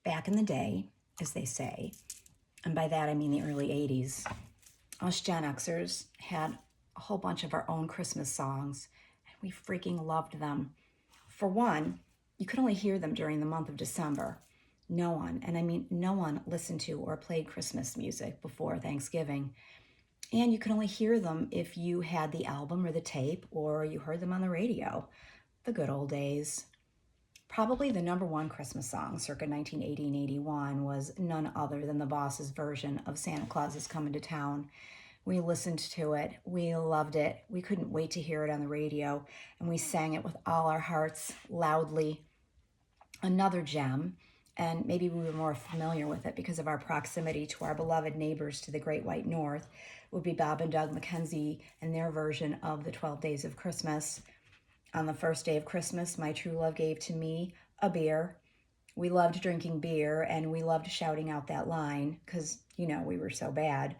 Back in the day, as they say, and by that I mean the early 80s, us Gen Xers had a whole bunch of our own Christmas songs, and we freaking loved them. For one, you could only hear them during the month of December. No one, and I mean no one, listened to or played Christmas music before Thanksgiving. And you could only hear them if you had the album or the tape or you heard them on the radio. The good old days. Probably the number one Christmas song circa 1980 and 81 was none other than the Boss's version of Santa Claus is Coming to Town. We listened to it. We loved it. We couldn't wait to hear it on the radio, and we sang it with all our hearts, loudly. Another gem, and maybe we were more familiar with it because of our proximity to our beloved neighbors to the Great White North, would be Bob and Doug McKenzie and their version of the 12 Days of Christmas. On the first day of Christmas, my true love gave to me a beer. We loved drinking beer, and we loved shouting out that line because, we were so bad.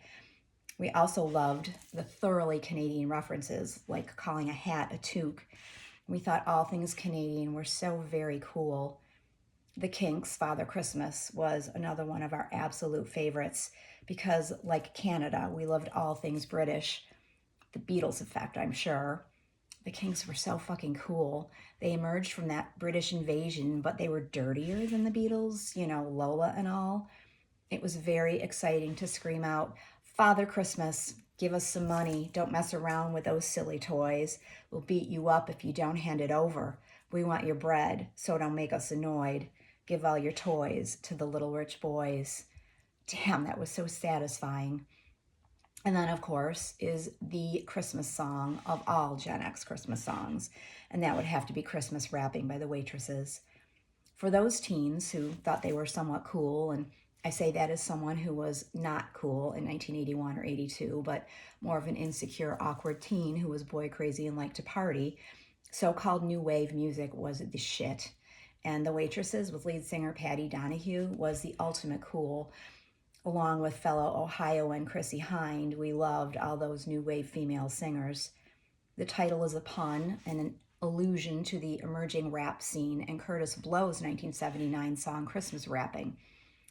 We also loved the thoroughly Canadian references, like calling a hat a toque. We thought all things Canadian were so very cool. The Kinks' Father Christmas was another one of our absolute favorites because, like Canada, we loved all things British. The Beatles effect, I'm sure. The Kinks were so fucking cool. They emerged from that British invasion, but they were dirtier than the Beatles, Lola and all. It was very exciting to scream out, "Father Christmas, give us some money. Don't mess around with those silly toys. We'll beat you up if you don't hand it over. We want your bread, so don't make us annoyed. Give all your toys to the little rich boys." Damn, that was so satisfying. And then, of course, is the Christmas song of all Gen X Christmas songs, and that would have to be Christmas Wrapping by the Waitresses. For those teens who thought they were somewhat cool, and I say that as someone who was not cool in 1981 or 82, but more of an insecure, awkward teen who was boy crazy and liked to party, so-called new wave music was the shit. And the Waitresses with lead singer Patty Donahue was the ultimate cool. Along with fellow Ohioan Chrissy Hind, we loved all those new wave female singers. The title is a pun and an allusion to the emerging rap scene and Curtis Blow's 1979 song Christmas Wrapping.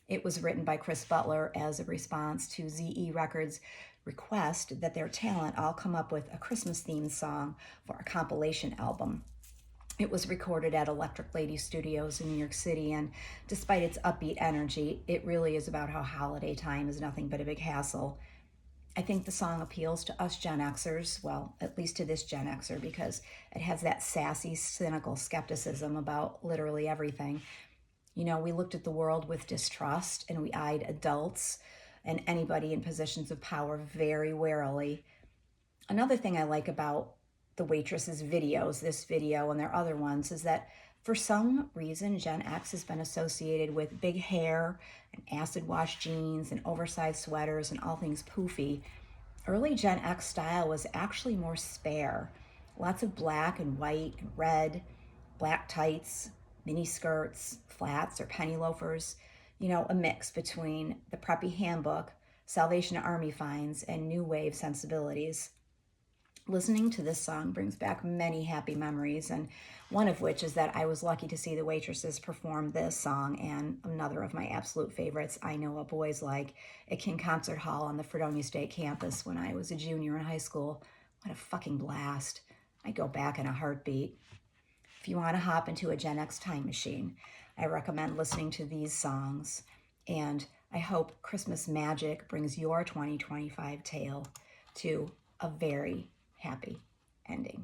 It was written by Chris Butler as a response to ZE Records' request that their talent all come up with a Christmas-themed song for a compilation album. It was recorded at Electric Lady Studios in New York City, and despite its upbeat energy, it really is about how holiday time is nothing but a big hassle. I think the song appeals to us Gen Xers, well, at least to this Gen Xer, because it has that sassy, cynical skepticism about literally everything. We looked at the world with distrust, and we eyed adults and anybody in positions of power very warily. Another thing I like about the Waitresses videos, this video and their other ones, is that for some reason Gen X has been associated with big hair and acid wash jeans and oversized sweaters and all things poofy. Early Gen X style was actually more spare. Lots of black and white and red, black tights, mini skirts, flats or penny loafers, a mix between the preppy handbook, Salvation Army finds, and new wave sensibilities. Listening to this song brings back many happy memories, and one of which is that I was lucky to see the Waitresses perform this song and another of my absolute favorites, I Know What Boys Like, at King Concert Hall on the Fredonia State campus when I was a junior in high school. What a fucking blast. I'd go back in a heartbeat. If you want to hop into a Gen X time machine, I recommend listening to these songs, and I hope Christmas magic brings your 2025 tale to a very happy ending.